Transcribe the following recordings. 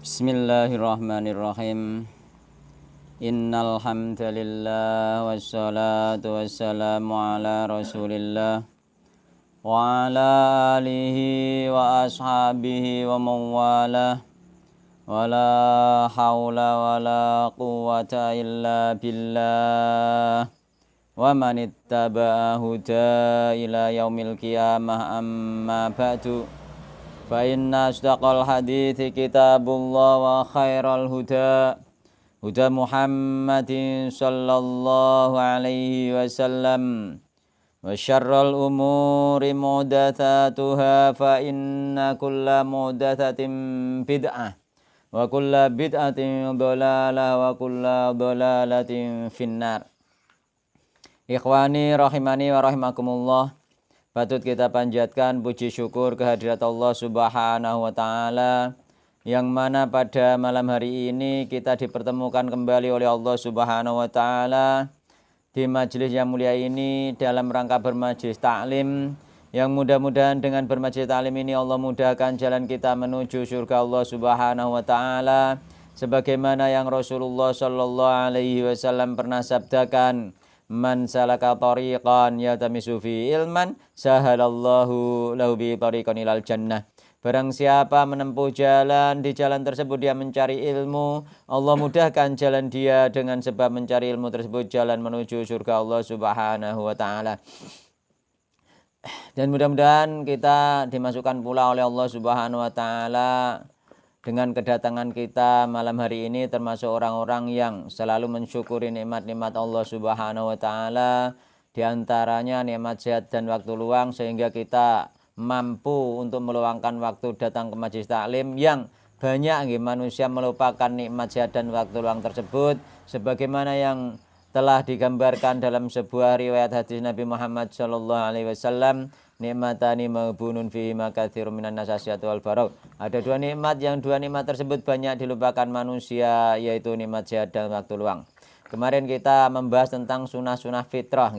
Bismillahirrahmanirrahim. Innal hamdalillah wassalatu wassalamu ala Rasulillah wa ala alihi wa ashabihi wa mawalah. Wala haula wala quwwata illa billah. Wa man ittaba'a huda ila yaumil qiyamah amma ba'du. Fa inna asdaqal hadithi kitabullah wa khairal huda Muhammadin sallallahu alaihi wasallam wa syarral umuri muhdatsatuha fa inna kulla muhdatsatin bid'ah wa kulla bid'atin dhalalah wa kulla dhalalatin finnar. Ikhwani rahimani wa rahimakumullah. Patut kita panjatkan puji syukur kehadirat Allah Subhanahu wa Ta'ala, yang mana pada malam hari ini kita dipertemukan kembali oleh Allah Subhanahu wa Ta'ala di majelis yang mulia ini dalam rangka bermajelis taklim, yang mudah-mudahan dengan bermajelis taklim ini Allah mudahkan jalan kita menuju surga Allah Subhanahu wa Ta'ala, sebagaimana yang Rasulullah sallallahu alaihi wasallam pernah sabdakan, man salaka tariqan yaltamisu fi ilman sahalallahu lahu bi tariqan ilal jannah. Barang siapa menempuh jalan, di jalan tersebut dia mencari ilmu, Allah mudahkan jalan dia dengan sebab mencari ilmu tersebut jalan menuju surga Allah Subhanahu wa Ta'ala. Dan mudah-mudahan kita dimasukkan pula oleh Allah Subhanahu wa Ta'ala dengan kedatangan kita malam hari ini termasuk orang-orang yang selalu mensyukuri nikmat-nikmat Allah Subhanahu wa Ta'ala, di antaranya nikmat sehat dan waktu luang, sehingga kita mampu untuk meluangkan waktu datang ke majelis taklim, yang banyak manusia melupakan nikmat sehat dan waktu luang tersebut, sebagaimana yang telah digambarkan dalam sebuah riwayat hadis Nabi Muhammad sallallahu alaihi wasallam, nikmatani maghbunun fihi makatsirun minan nasasyatu wal barok. Ada dua nikmat yang dua nikmat tersebut banyak dilupakan manusia, yaitu nikmat sehat dan waktu luang. Kemarin kita membahas tentang sunah-sunah fitrah.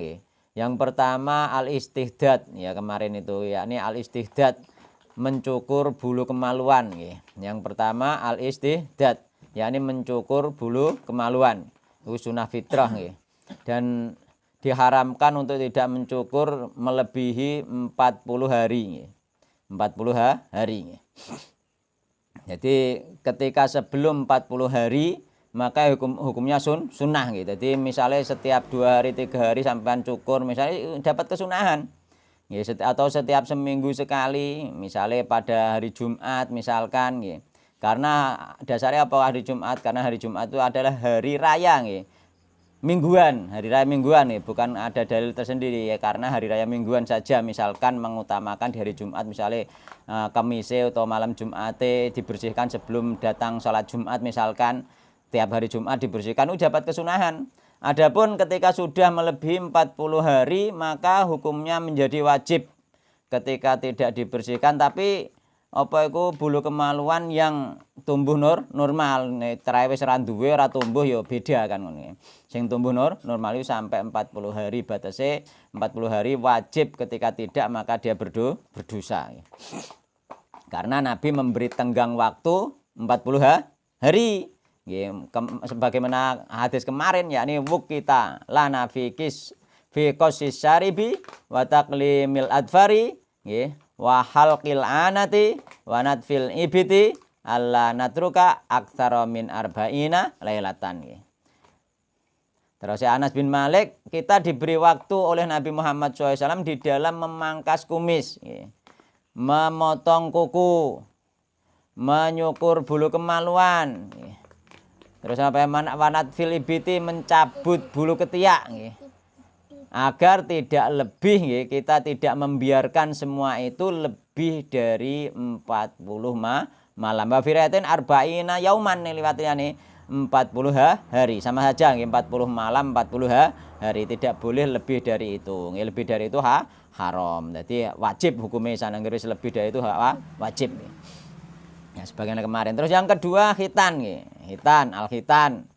Yang pertama al-istihdad, ya kemarin itu, yakni al-istihdad, mencukur bulu kemaluan. Yang pertama al-istihdad, yakni mencukur bulu kemaluan. Itu sunah fitrah. Dan diharamkan untuk tidak mencukur melebihi 40 hari. 40 hari. Jadi ketika sebelum 40 hari maka hukumnya sunnah gitu. Jadi misalnya setiap 2 hari 3 hari sampai cukur, misalnya dapat kesunahan. Atau setiap seminggu sekali, misalnya pada hari Jumat misalkan. Karena dasarnya apa hari Jumat? Karena hari Jumat itu adalah hari raya. Mingguan, hari raya mingguan, bukan ada dalil tersendiri, ya, karena hari raya mingguan saja, misalkan mengutamakan di hari Jumat, misalnya Kamise atau malam Jumat dibersihkan sebelum datang sholat Jumat, misalkan tiap hari Jumat dibersihkan, dapat kesunahan. Adapun ketika sudah melebihi 40 hari maka hukumnya menjadi wajib ketika tidak dibersihkan. Tapi apa itu bulu kemaluan yang tumbuh normal, cerai wis ora duwe ora tumbuh ya beda kan ngono. Sing tumbuh normal itu sampai 40 hari batasnya, 40 hari wajib, ketika tidak maka dia berdosa. Karena Nabi memberi tenggang waktu 40 hari. Sebagaimana hadis kemarin, yakni wukita lana fi qasis syaribi wa taqlimil adfari wa halqil anati wa natfil ibiti alla natruka aktsara min arba'ina lailatan. Terus Anas bin Malik, kita diberi waktu oleh Nabi Muhammad SAW di dalam memangkas kumis, memotong kuku, menyukur bulu kemaluan, terus sampai wanat fil ibiti, mencabut bulu ketiak, agar tidak lebih, kita tidak membiarkan semua itu lebih dari 40 malam. Wa firatin arba'ina yauman, liwatnya nih 40 hari, sama saja 40 malam 40 hari, tidak boleh lebih dari itu. Lebih dari itu haram. Jadi wajib hukumnya sana Inggris, lebih dari itu wajib. Ya sebagian kemarin. Terus yang kedua khitan, al-khitan.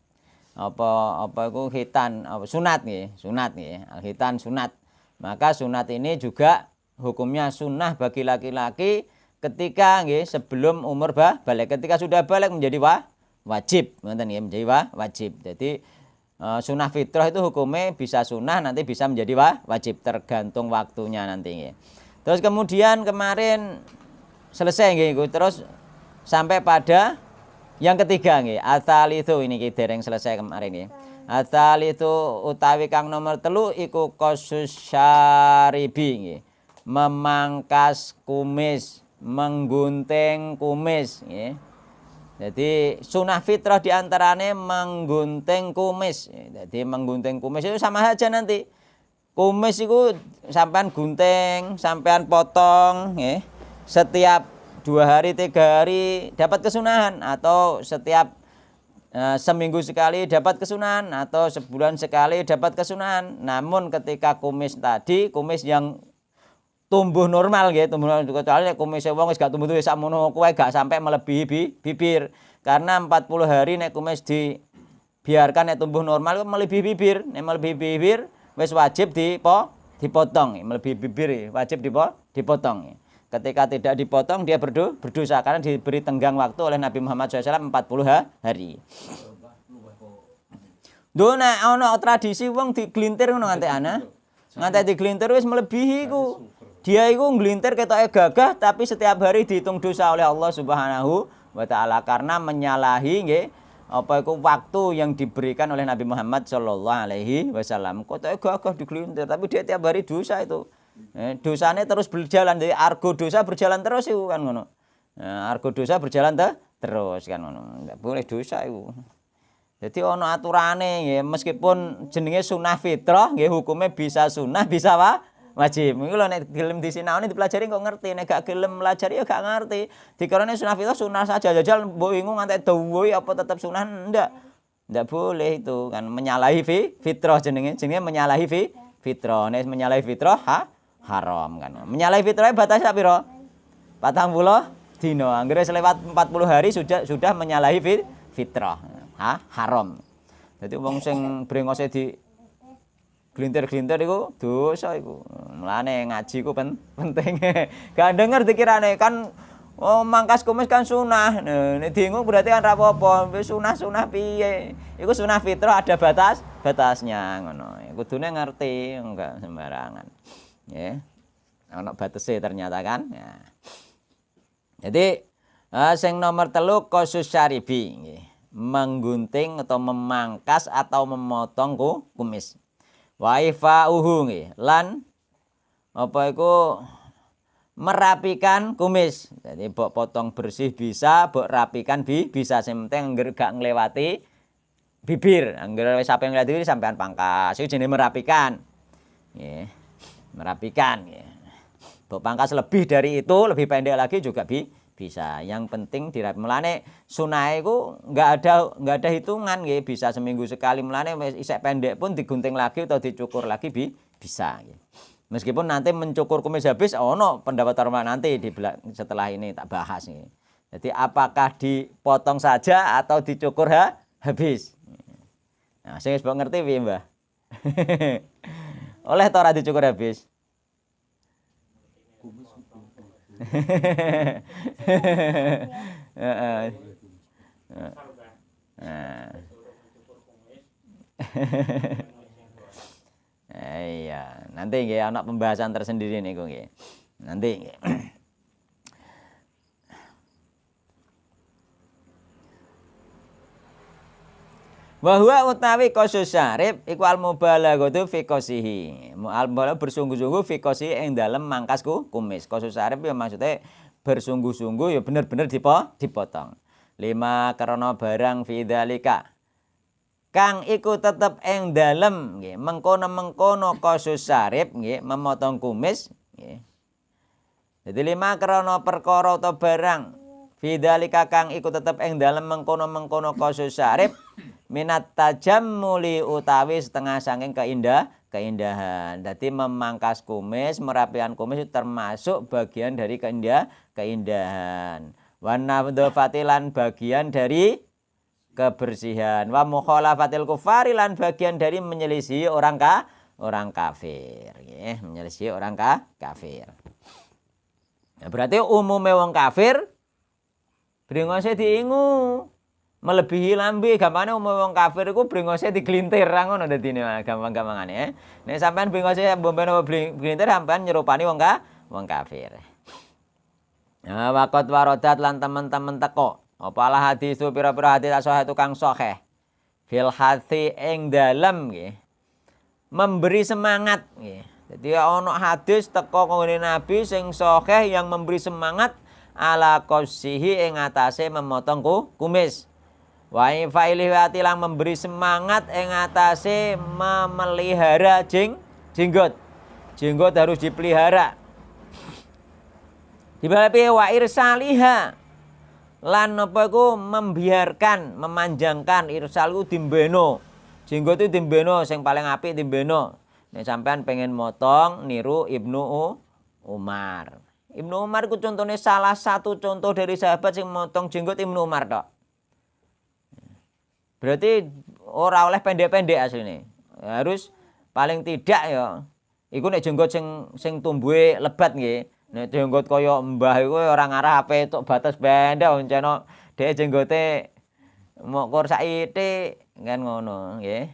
Apa itu khitan? Sunat al-khitan sunat. Maka sunat ini juga hukumnya sunnah bagi laki-laki ketika nggih sebelum umur balik. Ketika sudah balik menjadi wajib, ngoten nggih, menjadi wajib. Jadi sunah fitrah itu hukumnya bisa sunah, nanti bisa menjadi wajib, tergantung waktunya nanti nggih. Terus kemudian kemarin selesai nggih, terus sampai pada yang ketiga nggih, asal itu ini kita dereng selesai kemarin nggih. Asal itu utawi kang nomor 3 iku qasus syaribi nggih. Memangkas kumis, menggunting kumis nggih. Jadi sunah fitrah diantaranya menggunting kumis. Jadi menggunting kumis itu sama saja nanti. Kumis itu sampean gunting, sampean potong nggih. Setiap 2 hari 3 hari dapat kesunahan, atau setiap seminggu sekali dapat kesunahan, atau sebulan sekali dapat kesunahan. Namun ketika kumis tadi, kumis yang tumbuh normal gitu, tumbuh normal, kecuali kumis wong wis gak tumbuh tuh sakmono kuwi gak sampai melebihi bibir. Karena 40 hari nek kumis dibiarkan nek tumbuh normal melebihi bibir. Nek melebihi bibir wis wajib dipotong. Melebihi bibir wajib dipotong. Ketika tidak dipotong dia berdosa karena diberi tenggang waktu oleh Nabi Muhammad SAW 40 hari. Dona ana tradisi wong diglintir ngono nganti ana. Nganti diglintir wis melebihi iku. Dia iku nglintir ketoke gagah tapi setiap hari dihitung dosa oleh Allah Subhanahu wa taala karena menyalahi nggih apa iku waktu yang diberikan oleh Nabi Muhammad sallallahu alaihi wasallam. Ketoke gagah diglintir tapi dia tiap hari dosa itu. Dosanya terus berjalan, jadi argo dosa berjalan terus itu kan ngono. Argo dosa berjalan terus kan ngono. Enggak boleh dosa itu. Jadi ono aturane nggih, meskipun jenenge sunah fitrah nggih hukumnya bisa sunah bisa wajib. Iku lho nek gelem disinaoni dipelajari kok ngerti, nek gak gelem pelajari ya gak ngerti. Dikarone sunah fitrah sunah saja jajal mbok bingung nganti dawuh apa tetap sunah ndak. Ndak boleh itu kan menyalahi fitrah jenenge menyalahi fitrah. Nek menyalahi fitrah haram kan. Menyalahi fitrah batasnya piro? 40 dino. Anggere selewat 40 hari sudah menyalahi fitrah. Haram. Jadi wong sing brengose di glintir-glintir iku dosa iku. Mulane ngaji ku penting. Gak denger dikirane kan mangkas kumis kan sunah. Nek dienggo berarti kan ra apa-apa. Wis sunah piye? Iku sunah fitrah ada batasnya ngono. Kudune ngerti, enggak sembarangan. Ya, ana batese ternyata kan. Ya. Jadi sing nomor 3 qasus syaribi nggih. Menggunting atau memangkas atau memotong kumis. Wa ifa'uhu nggih. Lan apa iku merapikan kumis. Jadi mbok potong bersih bisa, mbok rapikan bisa. Sing penting gak nglewati bibir. Angger wis sampe nglewati bibir sampean pangkas. Iku jenenge merapikan. Nggih. Merapikan ya. Mbok pangkas lebih dari itu, lebih pendek lagi juga bisa. Yang penting dirapi. Mulane sunah iku enggak ada hitungan nggih, bisa seminggu sekali. Mulane wis isek pendek pun digunting lagi atau dicukur lagi bisa nggih. Meskipun nanti mencukur kumis habis ono pendapat ulama nanti setelah ini tak bahas nih. Jadi apakah dipotong saja atau dicukur habis? Nah, sing wis mbok ngerti piye, Mbah? Oleh ta ora dicukur habis? Heeh. Iya, nanti nggih ana pembahasan tersendiri niku nggih. Nanti nggih. Wa huwa utawi qasus syarib iku al mubalaghatu fi qasihi. Al mubalagh bersungguh-sungguh fi qasihi ing dalem mangkas kumis. Qasus syarib ya maksudnya bersungguh-sungguh ya bener-bener dipotong. 5 karena barang fi dzalika kang iku tetep ing dalem nggih mengkono-mengkono qasus syarib nggih memotong kumis nggih. Jadi 5 karena perkara atau barang fi dzalika kang iku tetep ing dalem mengkono-mengkono qasus syarib minat tajammuli utawi setengah saking keindahan. Jadi memangkas kumis, merapikan kumis itu termasuk bagian dari keindahan. Wa nafdhafatilan bagian dari kebersihan. Wa mukhalafatil kufari lan bagian dari menyelisihi orang kafir. Menyelisihi orang kafir. Nah, berarti umume wong kafir brengose diingu. Melebihi lambe, gampangane umume wong kafir iku brengose diglintir ra ngono dadine gampang-gampangane. Nek sampean brengose bomben glintir sampean nyerupani wong kafir. Nah, waqat warodat lan temen-temen teko. Apalah hadis itu pira-pira hadis sahih tukang sahih. Fil hati ing dalem nggih. Memberi semangat nggih. Jadi ana hadis teko kanggo Nabi sing sahih yang memberi semangat ala qasihi ing atase memotong kumis. Wa fa'ilih atilang memberi semangat ing atase memelihara jenggot. Jenggot harus dipelihara. Dibalapi wa irsaliha lan apa iku membiarkan, memanjangkan irsal iku dimbeno. Jenggot itu dimbeno sing paling apik dimbeno. Nek sampean pengen motong niru Ibnu Umar. Ibnu Umar iku contohnya salah satu contoh dari sahabat sing motong jenggot Ibnu Umar tok. Berarti ora oleh pendek-pendek asline. Harus paling tidak ya iku nek jenggot sing tumbuhe lebat nggih. Nek jenggot kaya mbah iku ora ngarah ape tok batas pendek onceno dhek jenggote mokor saithik kan ngono nggih.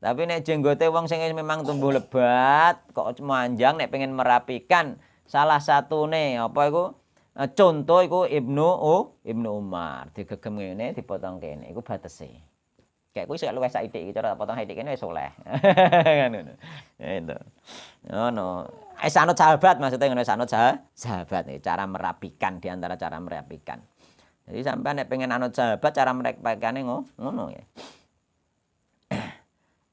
Tapi nek jenggote wong sing memang tumbuh lebat kok manjang nek pengen merapikan salah satune apa iku contoh iku Ibnu Umar digegem ngene dipotong kene iku batese. Kayak kuwi sik luwih saithik iki cara potong saithik kene wis oleh. Ngono. Ya itu. Ngono. Sanut sahabat maksudnya ngono sanut sahabat nih cara merapikan di antara cara merapikan. Jadi sampai nek pengen anut sahabat cara merapikane ngono ya.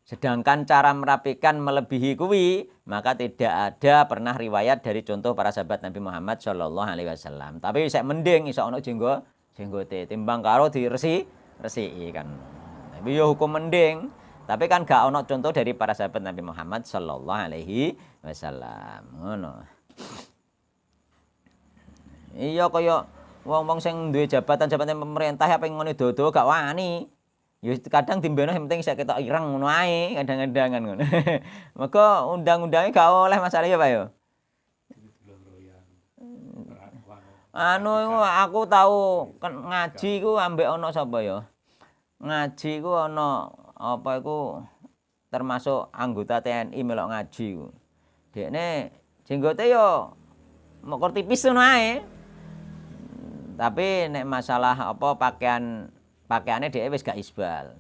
Sedangkan cara merapikan melebihi kuwi maka tidak ada pernah riwayat dari contoh para sahabat Nabi Muhammad sallallahu alaihi wasallam. Tapi sik mending iso ana jenggote timbang karo resiki kan. Tapi yo hukum mending. Tapi kan gak ono contoh dari para sahabat Nabi Muhammad sallallahu alaihi wasallam. Ngono. Iya kaya wong-wong sing duwe jabatan-jabatan pemerintah apa yang ngene dodo gak wani. Ya kadang dimbeno yang penting sak ketok ireng ngono ae, kadang-kadang kan ngono. Maka undang-undangnya gak oleh masalah ya, Pak ya. Anu aku tahu ngaji ku ambek ono sapa ya? Ngaji ku ana apa iku termasuk anggota TNI melok ngaji ku. Dekne jenggote yo mokor tipis ngono ae. Tapi nek masalah apa pakaiane dhek wis gak isbal.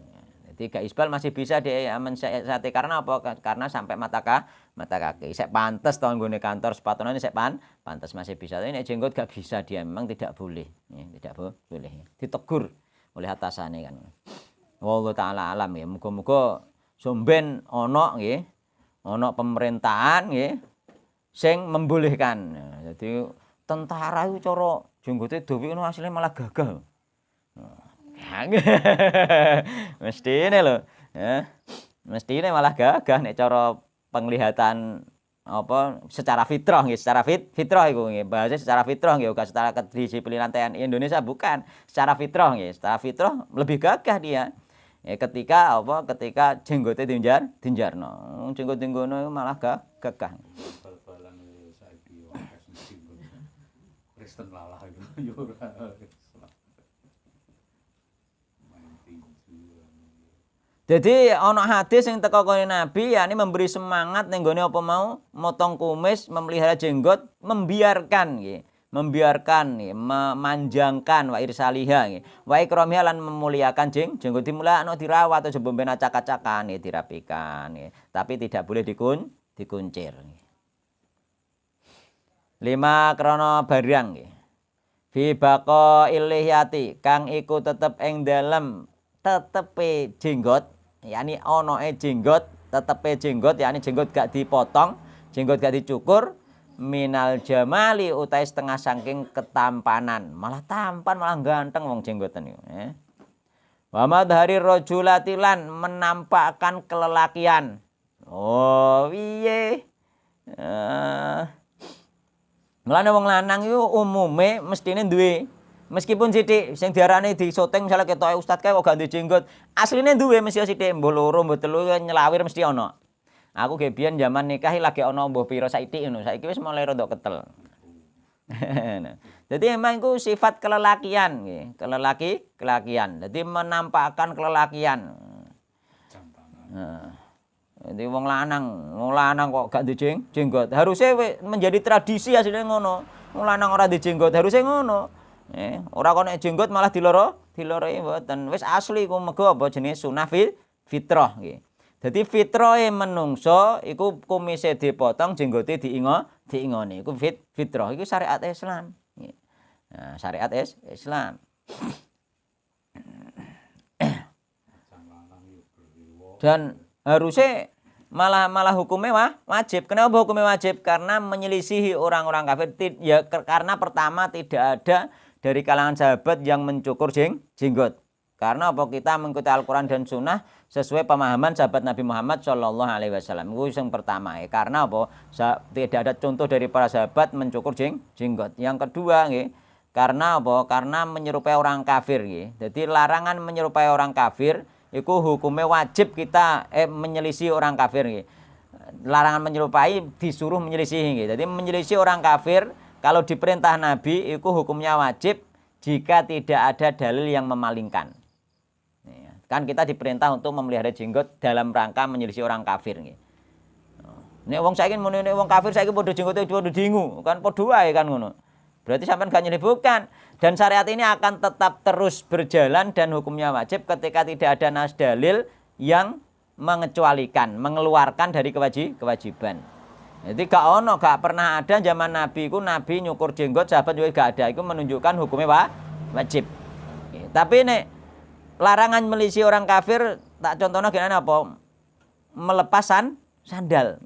Jadi gak isbal masih bisa dhek amen sate karena apa? Karena sampai mata kaki. Sek pantes to nggone kantor sepatune sek pantes masih bisa. Tapi nek jenggot gak bisa dia memang tidak boleh. Ya, tidak boleh. Ditegur oleh atasane kan. Wallahu taala alam ya. Muga-muga somben ana nggih. Ana pemerintahan nggih sing membolehkan. Jadi tentara itu cara jenggote dowi ngono asline malah gagah. Mestine lho, ya. Mestine malah gagah nek cara penglihatan apa secara fitrah nggih, secara fitrah iku nggih. Bahasa secara fitrah nggih, bukan secara kedisiplinan TNI Indonesia bukan, secara fitrah nggih. Secara fitrah lebih gagah dia. Ya, ketika jenggote dinjarno. Jenggot-jenggono iku malah gagah. Kristen lalah yo ora. Jadi ana hadis yang teko kene Nabi yakni memberi semangat ning gone apa mau motong kumis, memelihara jenggot, membiarkan nggih. Membiarkan nggih, memanjangkan wa irsaliha nggih. Wa ikramiha lan memuliakan jenggot dimulakno dirawat aja bomben acak-acakan nggih, dirapikan nggih. Tapi tidak boleh dikuncir nggih. 5 krana barang nggih. Fi baqa ilihati kang iku tetep ing dalem tetepe jenggot, yakni onoe jenggot, tetepe jenggot, yakni jenggot gak dipotong, jenggot gak dicukur, minal jamali utai setengah saking ketampanan, malah tampan, malah ganteng wong jenggoten niku. Wa madhari rajulati lan menampakkan kelelakian. Oh, piye? Mulane wong lanang iku umume mestine duwe meskipun sithik sing diarani di syuting misalnya ketoke ustaz kae kok gak duwe jenggot, asline duwe mesti sithik mbok loro mbok telu nyelawir mesti ana. Aku ge biyen zaman nikah lagi ana mbok pira saithik ngono, saiki wis mulai rada ketel. Jadi memang itu sifat kelelakian nggih, kelakian. Jadi menampakkan kelelakian. Nah, jadi wong lanang kok gak dijenggot. Harusnya menjadi tradisi asline ngono. Wong lanang ora dijenggot, harusnya ngono. Ora kok nek jenggot malah diloroi mboten. Wis asli ku mergo apa jenenge sunah fitrah nggih. Dadi fitrahe menungso iku kumise dipotong, jenggote diingoni. Iku fitrah, iku syariat Islam. Nah, syariat Islam. Dan harusnya malah hukumnya wajib. Kenapa hukumnya wajib? Karena menyelisihi orang-orang kafir. Ya karena pertama tidak ada dari kalangan sahabat yang mencukur jenggot. Karena apa? Kita mengikuti Al-Quran dan Sunnah sesuai pemahaman sahabat Nabi Muhammad Shallallahu Alaihi Wasallam. Itu yang pertama. Karena apa? Tidak ada contoh dari para sahabat mencukur jenggot. Yang kedua, karena apa? Karena menyerupai orang kafir. Jadi larangan menyerupai orang kafir itu hukumnya wajib kita menyelisih orang kafir. Larangan menyerupai disuruh menyelisih. Jadi menyelisih orang kafir kalau diperintah Nabi itu hukumnya wajib jika tidak ada dalil yang memalingkan. Kan kita diperintah untuk memelihara jenggot dalam rangka menyelisih orang kafir. Nek wong saiki muni nek wong kafir saiki padha jenggote padha dingu, kan padha wae kan ngono. Berarti sampean gak nyelih bukan. Dan syariat ini akan tetap terus berjalan dan hukumnya wajib ketika tidak ada nas dalil yang mengecualikan, mengeluarkan dari kewajiban. Jadi gak pernah ada zaman Nabi ku Nabi nyukur jenggot, sahabat juga gak ada. Itu menunjukkan hukumnya wajib. Tapi nek larangan melisi orang kafir, tak contohnya gimana apa? Melepas sandal,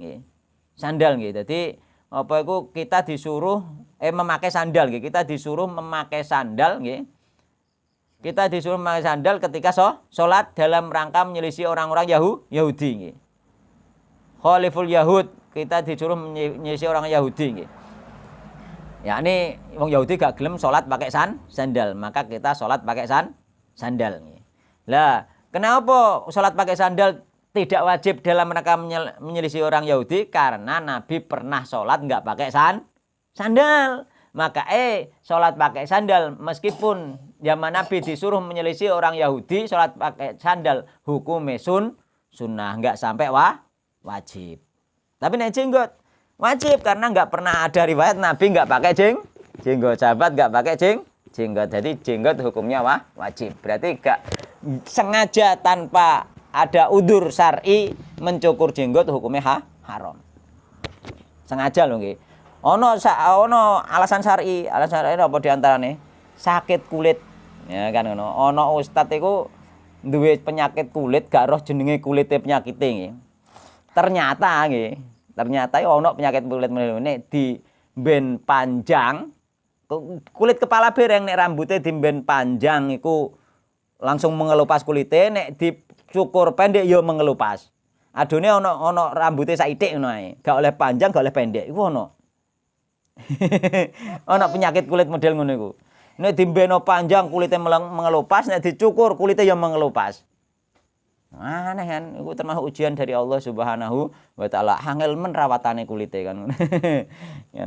sandal gitu. Jadi apa itu kita disuruh memakai sandal, kita disuruh memakai sandal, kita disuruh memakai sandal ketika sholat dalam rangka menyelisih orang-orang Yahudi. Khaliful Yahud, kita disuruh menyelisih orang Yahudi. Ya ini orang Yahudi gak gelem sholat pakai sandal, maka kita sholat pakai sandal. Lah, kenapa sholat pakai sandal tidak wajib dalam rangka menyelisih orang Yahudi? Karena Nabi pernah sholat nggak pakai sandal. Maka sholat pakai sandal meskipun zaman Nabi disuruh menyelisih orang Yahudi, sholat pakai sandal hukumnya sunnah, nggak sampai wajib. Tapi nek jenggot wajib karena nggak pernah ada riwayat Nabi nggak pakai jenggot, sahabat nggak pakai jenggot. Jadi jenggot hukumnya wajib. Berarti gak sengaja tanpa ada udzur syar'i mencukur jenggot hukumnya haram. Sengaja lho nggih. Ono alasan syar'i apa diantarane? Sakit kulit. Ya kan ngono. Ono ustad iku duwe penyakit kulit gak roh jenenge kulite penyakite nggih. Ternyata ono penyakit kulit nek di ben panjang kulit kepala bereng nek rambutnya dimben panjang iku langsung mengelupas kulite, nek dicukur pendek ya mengelupas. Adone ono rambutnya saithik ngono ae. Gak oleh panjang, gak oleh pendek. Iku ono. Ono penyakit kulit model ngono iku. Nek dimbeno panjang kulite mengelupas, nek dicukur kulite ya mengelupas. Aneh kan, iku termasuk ujian dari Allah Subhanahu wa taala. Angel men rawatane kulite kan. Ya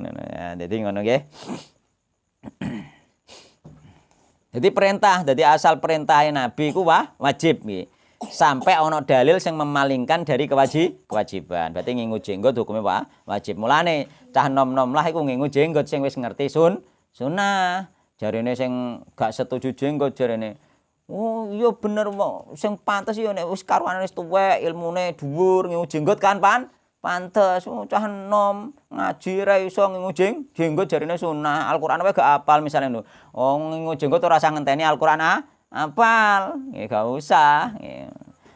dadi ngono nggih. Jadi perintah, jadi asal perintahnya Nabi ku wajib nggih. Sampai ono dalil yang memalingkan dari kewajiban. Berarti ngingu jenggot hukumnya wajib. Mulane cah nom-nom lah iku ngingu jenggot sing wis ngerti sunnah. Jarene sing gak setuju jenggot jarene. Oh iya bener kok. Sing pantes ya nek wis karuane wis tuwek, ilmune dhuwur, ngingu jenggot kan pantes. Cah nom ngaji ra iso ngingu jenggot jarene sunnah. Al-Qur'an wae gak apal misalnya lho. Oh ngingu jenggot ora usah ngenteni Al-Qur'an apal. Gak usah.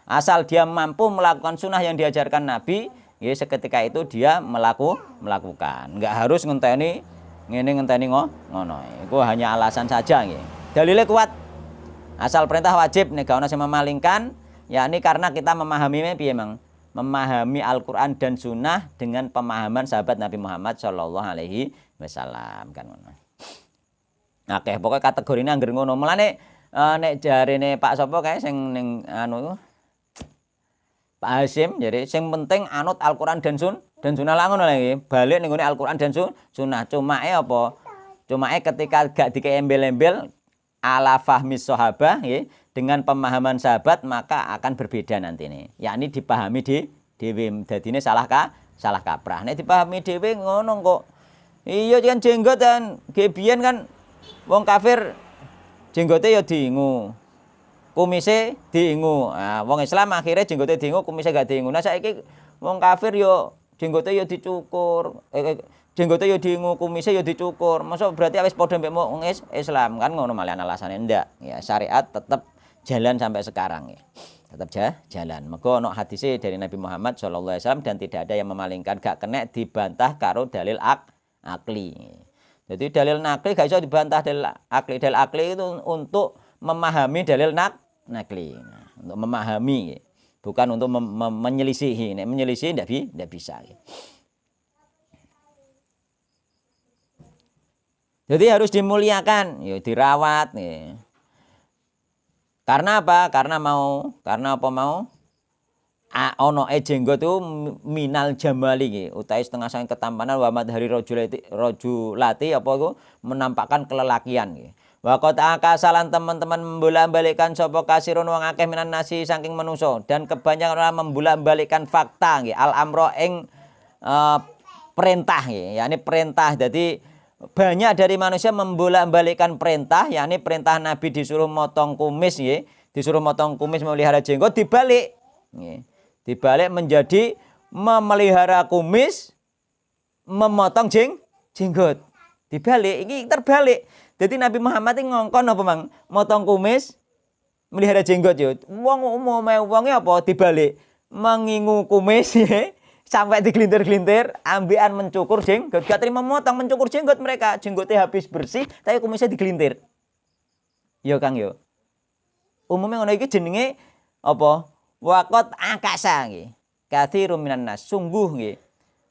Asal dia mampu melakukan sunnah yang diajarkan Nabi, ya seketika itu dia melakukan. Enggak harus ngenteni ngono. Itu hanya alasan saja nggih. Dalilnya kuat. Asal perintah wajib nek gak ono sing memalingkan, yakni karena kita memahami piye Mang? Memahami Al-Qur'an dan sunnah dengan pemahaman sahabat Nabi Muhammad sallallahu alaihi wasallam kan ngono. Akeh pokoke kategorine angger ngono. Mulane nek jarene Pak sapa kae sing ning anu Pak Hasyim jadi sing penting anut Al-Qur'an dan sunnah lah ngono lagi. Balik ning Al-Qur'an dan sunnah. Cuma apa Cuma ketika gak dikei embel-embel ala fahmi sahabah nggih, dengan pemahaman sahabat maka akan berbeda nanti nih. Yakni dipahami dhewe dadine salah kaprah. Nek dipahami dhewe ngono kok. Iya kan jenggot kan gebiyen kan wong kafir jenggote ya diingu. Kumise diingu. Nah, wong Islam akhirnya jenggote diingu, kumise gak diingu. Nah saiki wong kafir yo jenggote yo dicukur. Jenggote yo diingu, kumise yo dicukur. Masa berarti wis padha mbek wong Islam kan ngono malian alasane ndak. Ya syariat tetap jalan sampai sekarang ya. Tetap jalan. Mergo ono hadise dari Nabi Muhammad sallallahu alaihi wasallam dan tidak ada yang memalingkan, gak kena dibantah karo dalil akli. Jadi dalil nakli gak bisa dibantah dalil akli. Dalil akli itu untuk memahami dalil nakli. Untuk memahami, bukan untuk menyelisihi. Nek menyelisihi tidak bisa. Jadi harus dimuliakan, ya dirawat. Ya. Karena apa? Karena apa mau? Ono jenggot itu minal jamali utawi setengah saking ketampanan wa madhari rajulati apa iku menampakkan kelelakian nggih. Wa qad akasalan teman-teman membolak-balikkan sapa kasirun wong akeh minan nasi saking manusa dan kebanyakan orang membolak-balikkan fakta nggih al amro ing perintah nggih, yakni perintah. Jadi banyak dari manusia membolak-balikkan perintah, yakni perintah Nabi disuruh motong kumis nggih, disuruh motong kumis memelihara jenggot dibalik nggih. Dibalik menjadi memelihara kumis, memotong jenggot. Dibalik, ini terbalik. Jadi Nabi Muhammad ini ngongkon apa mang? Motong kumis, melihara jenggot yo. Wong umume wonge apa dibalik? Mengingu kumis ya, sampai digelintir-gelintir, ambekan mencukur jenggot. Gak terima motong mencukur jenggot mereka. Jenggotnya habis bersih, tapi kumisnya digelintir. Yo Kang yo. Umumnya ngono iki jenenge apa? Waqat akasa nggih. Katsirun minan nas, sungguh nggih.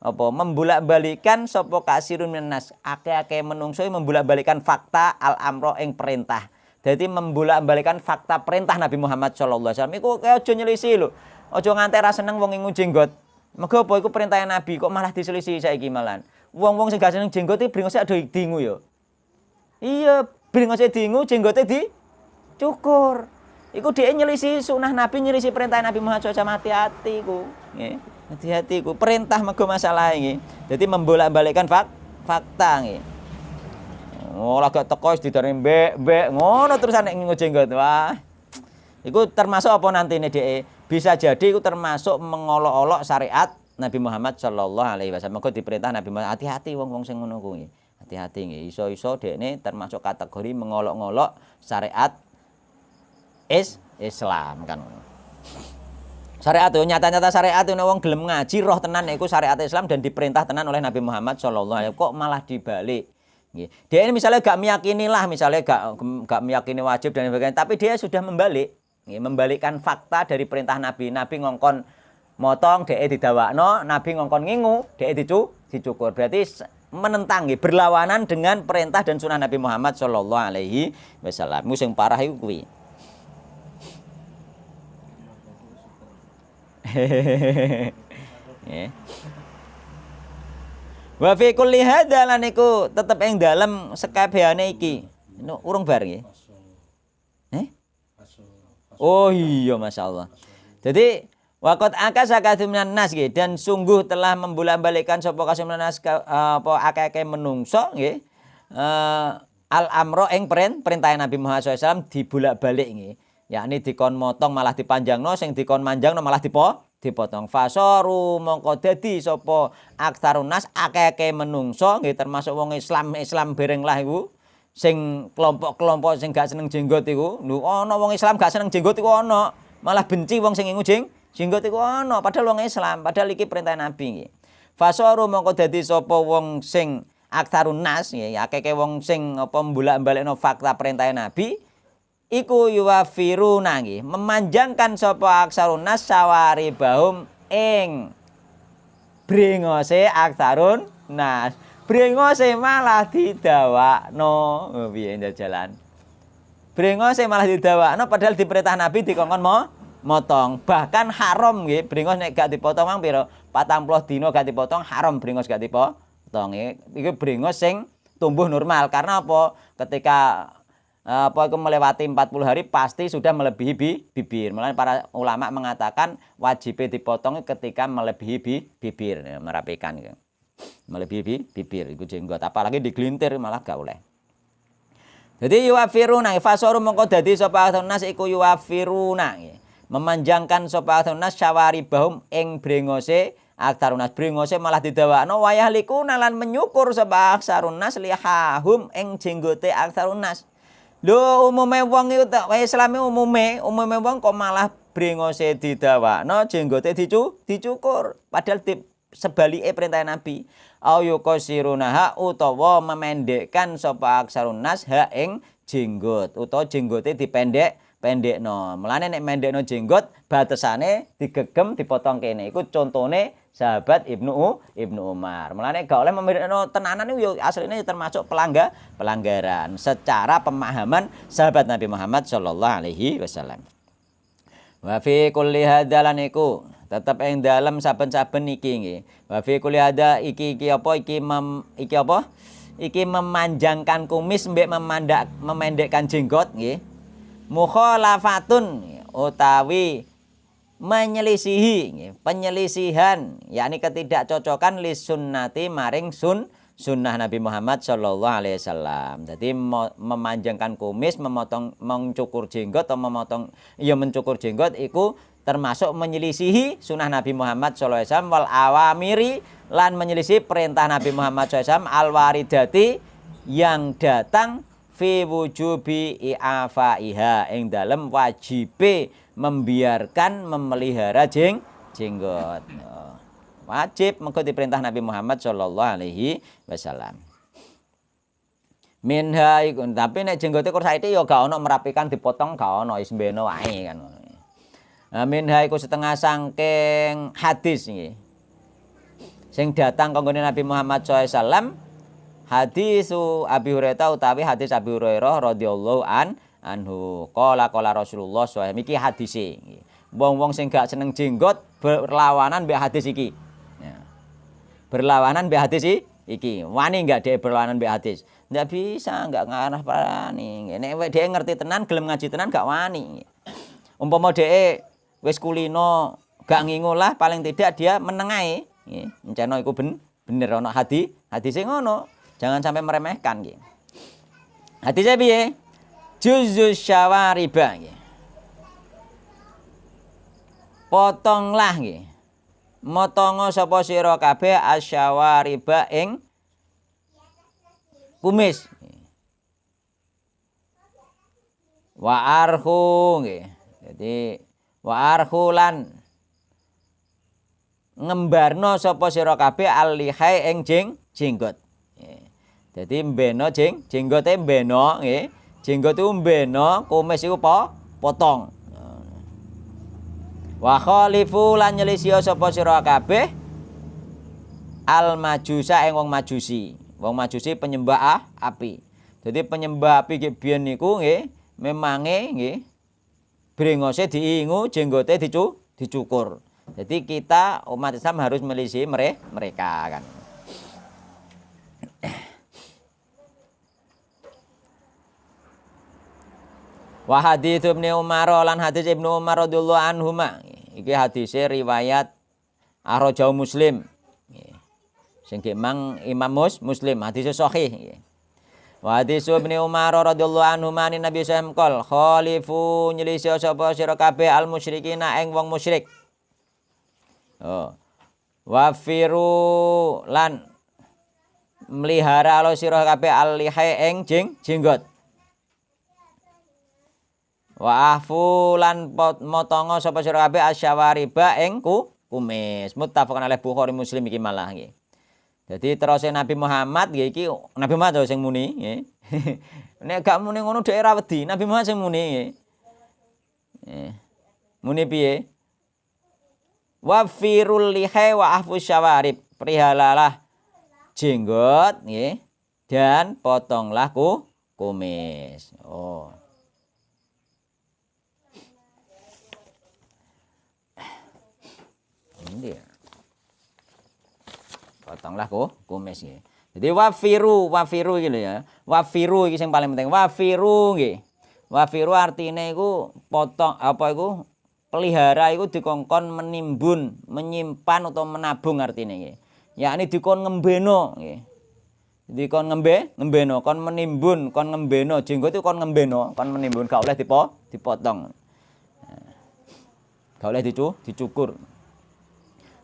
Apa membolak-balikan sapa kasirun minan nas, akeh-akeh menungso membolak-balikan fakta al amro ing perintah. Jadi membolak-balikan fakta perintah Nabi Muhammad sallallahu alaihi wasallam iku aja nyelisi lho. Aja nganti ra seneng wong ngingu jenggot. Mergo apa iku perintah Nabi kok malah diselisi saiki malan. Wong-wong sing gak seneng jenggot iki bringose ado diingu yo. Iya, bringose diingu jenggote dicukur. Iku dia nyelisi sunah Nabi, nyelisi perintah Nabi Muhammad SAW. Hati-hati ku, hati-hati ku. Perintah mergo masalah ini. Jadi membolak-balikkan fakta ini. Oh, lagak teko didare mbek ngono terusan nek ngingu jenggot. Wah. Iku termasuk apa nanti ini dia? Bisa jadi iku termasuk mengolok-olok syariat Nabi Muhammad sallallahu alaihi wasallam. Mergo diperintah Nabi Muhammad hati-hati wong-wong sing ngono kuwi. Hati-hati nggih. Iso-iso dekne termasuk kategori mengolok-olok syariat Islam kan. Syariat itu nyata-nyata syariat itu wong gelem ngaji roh tenan iku syariat Islam dan diperintah tenan oleh Nabi Muhammad sallallahu alaihi wasallam kok malah dibalik. Nggih. Dia ini misalnya gak meyakini lah, misalnya gak meyakini wajib dan sebagainya, tapi dia sudah membalik. Nggih, membalikkan fakta dari perintah Nabi. Nabi ngongkon motong dhek didawakno, Nabi ngongkon ngingu, dhek dicukur. Berarti menentang nggih, berlawanan dengan perintah dan sunah Nabi Muhammad sallallahu alaihi wasallam. Sing parah iku kuwi. Wa fi kulli hadza lan iku tetep ing dalem sekabehane iki. Urung bar nggih. Oh iya masyaallah. Jadi waqat akasa katsiminan nas nggih dan sungguh telah membolak-balikkan sapa katsiminan nas apa akeh-akeh menungso nggih. Al amro ing perintah Nabi Muhammad SAW dibolak-balik nggih. Yakni dikon motong malah dipanjangno, sing dikon manjangno malah dipotong. Fasoru mongko dadi sapa aktsarun nas akeh-akeh menungso nggih termasuk wong Islam bereng lah iku sing kelompok-kelompok sing gak seneng jenggot iku. Lho ana wong Islam gak seneng jenggot iku ana, malah benci wong sing ngingu jenggot iku ana padahal wong Islam, padahal iki perintah Nabi nggih. Fasoru mongko dadi sapa wong sing aktsarun nas nggih akeh-akeh wong sing apa mbolak-balikno fakta perintah Nabi iku yuwafiruna nggih memanjangkan sapa aksarun nas sawaribahum ing brengose aksarun nas brengose malah didawakno piye jalan brengose malah didawakno padahal diperintah Nabi dikongkon motong bahkan haram nggih brengos nek gak dipotong mang pira 40 dina gak dipotong haram brengos gak dipotong iki brengos sing tumbuh normal. Karena apa? Ketika itu melewati 40 hari pasti sudah melebihi bibir. Mulanya para ulama mengatakan wajib dipotong ketika melebihi bibir, ya, merapikan gitu. Melebihi bibir itu jenggot, apalagi digelintir malah gak oleh. Jadi yuwafiruna fasoru mongko dadi sapa nas iku yuwafiruna, memanjangkan sapa nas syawaribahum ing brengose aksarunas, brengose malah didawakno wayah liku nalan menyukur sapa aksarunas lihahum ing jenggote aksarunas. Lho umume wong iku tak wae Islame umume wong kok malah brengose didawakno jenggote dicukur, padahal sebalike perintah Nabi. Ayo kosirunaha utawa memendekkan sapa aksarunas ha ing jenggot utawa jenggote pendekno. Mulane nek mendekno jenggot batesane digegem dipotong kene. Iku contone sahabat Ibnu Umar. Mulane gak oleh memendekno tenanan iku ya asline termasuk pelanggaran secara pemahaman sahabat Nabi Muhammad sallallahu alaihi wasallam. Wa fi kulli hadalan iku tetep ing dalem saben-saben iki nggih. Wa fi kulli hada iki apa iki apa? Iki memanjangkan kumis mbek memendekkan jenggot nggih. Mukhalafatun utawi menyelisihi nggih, penyelisihan yakni ketidakcocokan li sunnati maring sunnah Nabi Muhammad sallallahu alaihi wasallam. Jadi memanjangkan kumis, mencukur jenggot atau mencukur jenggot iku termasuk menyelisihi sunnah Nabi Muhammad sallallahu alaihi wasallam wal awamiri lan menyelisih perintah Nabi Muhammad sallallahu alaihi wasallam al waridati yang datang fi wujubi i'afaiha ing dalem wajibe membiarkan memelihara jenggot. Wajib mengko diperintah Nabi Muhammad sallallahu alaihi wasallam. Minha iku tapi nek jenggote kur saiki ya gak ono merapikan dipotong gak ono wis mbeno wae kan. Minha iku setengah sangking hadis nggih. Sing datang kanggone Nabi Muhammad sallallahu alaihi wasallam hadisu Abi Hurairah utawi hadis Abi Hurairah radhiyallahu anhu. Qala Rasulullah sallallahu alaihi wasallam iki hadise. Wong-wong sing gak seneng jenggot berlawanan mbek hadis iki. Ya. Berlawanan mbek hadis iki. Wani enggak dhek berlawanan mbek hadis? Ndak bisa, enggak ngarah parani. Nek dhek ngerti tenan, gelem ngaji tenan gak wani. Umpama dhek wis kulino gak ngingolah paling tidak dia menengae nggih. Enceno iku bener ana hadise ngono. Jangan sampai meremehkan nggih. Hadise piye? Juzus syawariba nggih. Potonglah nggih. Motongo sapa sira kabeh asyawariba ing kumis. Wa arhu nggih. Jadi wa arhulan ngembarno sapa sira kabeh alihai ing jenggot. Jadi mbeno jenggote mbeno nggih. Jenggot itu mbeno, kumis iku potong. Wa khalifu lan nyelisih sapa sira kabeh al majusa ing wong majusi. Wong majusi penyembah api. Jadi penyembah api nggih biyen niku nggih memange nggih brengose diingu, jenggote dicukur. Jadi kita umat Islam harus melisih mereka kan. Wa hadits Ibnu Umar lan hadis Ibnu Umar radhiyallahu anhuma. Iki hadise riwayat Ar-Rajau Muslim. Sing mang Imam Muslim hadise sahih. Wa hadis Ibnu Umar radhiyallahu anhuma ni Nabi sallallahu alaihi wasallam khalifu nyelisi sapa sira kabeh al musyrikina ing wong musyrik. Wa firu lan melihara lo sira kabeh al-lihai ing jenggot. Wa ahfu lan motongo sapa sira kabeh asyawariba ing kumis. Muttafaqun alaih Bukhari Muslim iki malah nggih. Jadi terus Nabi Muhammad nggih iki Nabi Muhammad sing muni nggih. Nek gak muni ngono dhek ora wedi, Nabi Muhammad sing muni nggih. Muni piye? Wa firul lihai wa ahfu syawarib. Perihalalah jenggot nggih dan potonglah kumis. Oh. Ini potonglah kumis nggih. Jadi wafiru iki lho ya. Wafiru iki sing paling penting. Wafiru nggih. Wafiru artine iku potong apa iku pelihara iku dikongkon menimbun, menyimpan atau menabung artine nggih. Yakni dikon ngembeno nggih. Dikon ngembeno, kon menimbun, kon ngembeno, jenggot itu kon ngembeno, kon menimbun gak oleh dipotong. Gak oleh dicukur.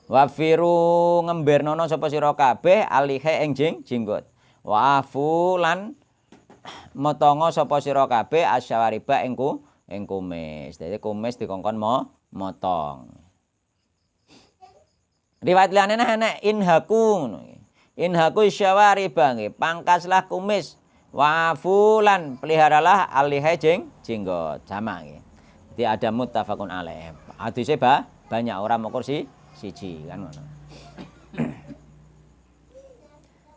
Wafiru ngembernono sapa sira kabeh alihe ing jenggot. Wafu lan motongo sapa sira kabeh asyawariba ing kumis. Dadi kumis dikongkon motong. Riwayat liyane ana inhaku. Inhaku syawariba nggih, pangkaslah kumis. Wafulan peliharalah alihe jenggot. Sama nggih. Jadi ada muttafaqun alaih. Hadise banyak orang mau kursi siji kan ngono.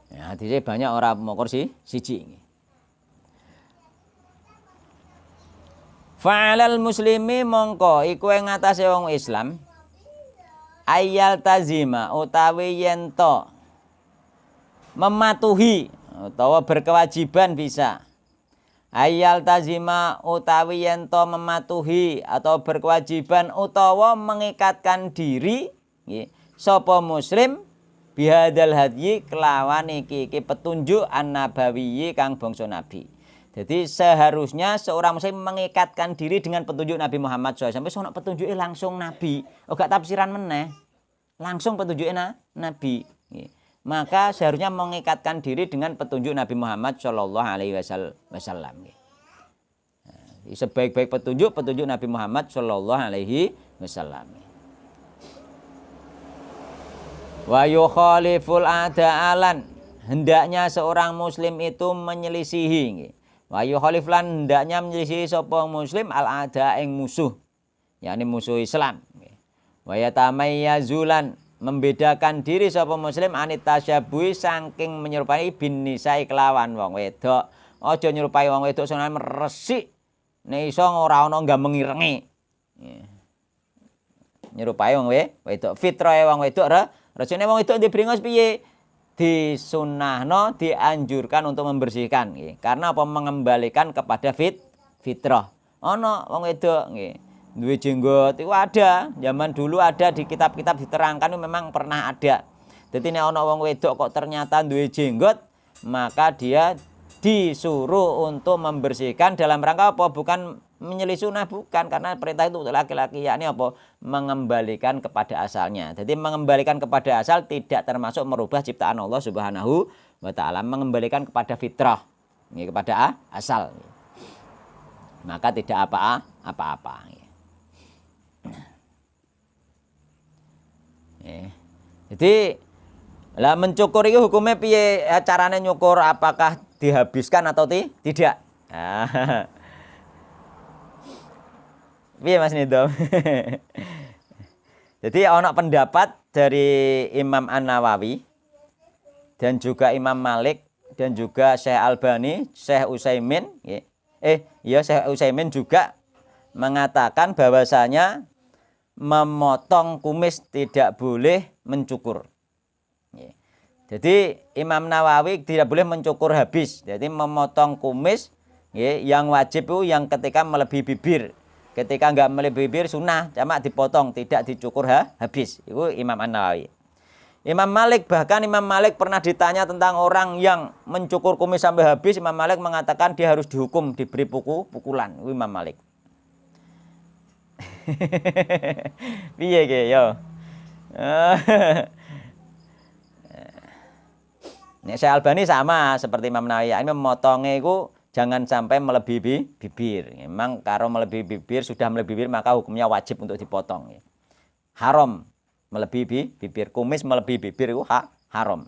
Ya, hadise banyak orang mau kursi siji nggih. Fa'alal muslimi mongko iku ing ngatasé wong Islam ayal tazima utawi yen to mematuhi utawa berkewajiban bisa. Ayal tazima utawi yen to mematuhi atau berkewajiban utawa mengikatkan diri nggih sapa muslim bihadzal hadyi kelawan iki petunjuk an-nabawiyyi kang bangsa nabi. Jadi seharusnya seorang muslim mengikatkan diri dengan petunjuk Nabi Muhammad SAW. Sampai sono petunjuknya langsung Nabi. Oh gak tafsiran meneh. Langsung petunjuknya Nabi. Maka seharusnya mengikatkan diri dengan petunjuk Nabi Muhammad SAW. Sebaik-baik petunjuk Nabi Muhammad SAW. Wa yukhaliful ada'alan. Hendaknya seorang muslim itu menyelisihi. Wa yukhalif lan hendaknya menyelisihi sapa muslim al-ada ing musuh, yakni musuh Islam. Wa yatamayyazulan membedakan diri sapa muslim anit tasyabuhi saking menyerupai bin nisai kelawan wong wedok. Aja nyerupai wong wedok sing resik nek iso ora ana gamengi rengi. Nyerupai wong wedok fitrahe wong wedok resine wong wedok ndek bringos piye? Disunnahno dianjurkan untuk membersihkan nggih. Karena apa mengembalikan kepada fitrah. Ana wong wedok nggih duwe jenggot iku ada, zaman dulu ada di kitab-kitab diterangkan memang pernah ada. Dadi nek ana wong wedok kok ternyata duwe jenggot, maka dia disuruh untuk membersihkan dalam rangka apa? Bukan menyelisih sunnah, bukan, karena perintah itu untuk laki-laki, yakni apa? Mengembalikan kepada asalnya. Jadi mengembalikan kepada asal tidak termasuk merubah ciptaan Allah Subhanahu wa taala, mengembalikan kepada fitrah, ini kepada asal. Maka tidak apa-apa. Jadi lah mencukur itu hukumnya piye? Caranya nyukur apakah dihabiskan atau tidak? Piye Mas Nidom? Jadi ana pendapat dari Imam An-Nawawi dan juga Imam Malik dan juga Syekh Albani, Syekh Utsaimin, Syekh Utsaimin juga mengatakan bahwasanya memotong kumis tidak boleh mencukur. Jadi Imam Nawawi tidak boleh mencukur habis. Jadi memotong kumis yang wajib itu yang ketika melebihi bibir. Ketika enggak melebihi bibir sunnah, cuma dipotong, tidak dicukur habis. Itu Imam An-Nawawi. Imam Malik, bahkan Imam Malik pernah ditanya tentang orang yang mencukur kumis sampai habis. Imam Malik mengatakan dia harus dihukum, diberi pukulan. Itu Imam Malik. Piye ge yo. Nek Syekh Albani sama seperti Imam Nawawi. Ini memotongnya itu jangan sampai melebihi bibir. Memang kalau melebihi bibir, sudah melebihi bibir maka hukumnya wajib untuk dipotong. Haram melebihi bibir. Kumis melebihi bibir itu haram.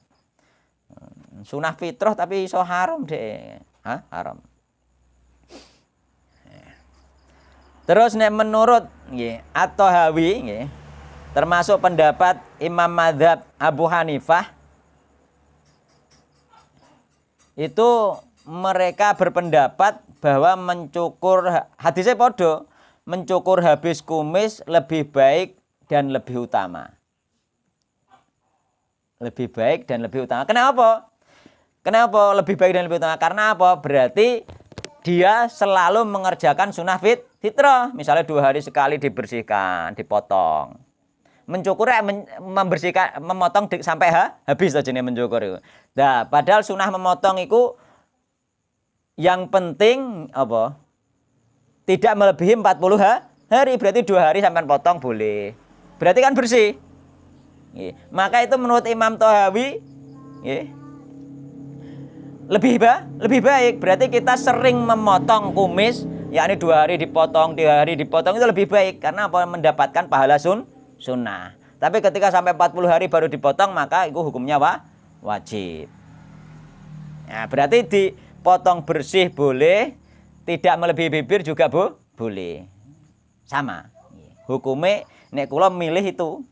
Sunah fitrah tapi iso haram deh. Haram. Terus nek menurut At-Tahawi termasuk pendapat Imam Madzhab Abu Hanifah, itu mereka berpendapat bahwa mencukur, hadisnya podo, mencukur habis kumis lebih baik dan lebih utama. Lebih baik dan lebih utama. Kenapa? Kenapa lebih baik dan lebih utama? Karena apa? Berarti dia selalu mengerjakan sunnah fitrah. Misalnya 2 hari sekali dibersihkan, dipotong. Mencukur membersihkan, memotong sampai habis saja nih mencukur itu. Nah, padahal sunnah memotong itu yang penting apa? Tidak melebihi 40 hari. Berarti 2 hari sampai potong boleh. Berarti kan bersih. Maka itu menurut Imam Tohawi lebih baik. Berarti kita sering memotong kumis, yakni 2 hari dipotong, 3 hari dipotong, itu lebih baik. Karena apa? Mendapatkan pahala sunnah. Tapi ketika sampai 40 hari baru dipotong, maka itu hukumnya wajib. Nah, berarti dipotong bersih boleh, tidak melebihi bibir juga boleh. Sama. Hukumnya nek kula milih itu.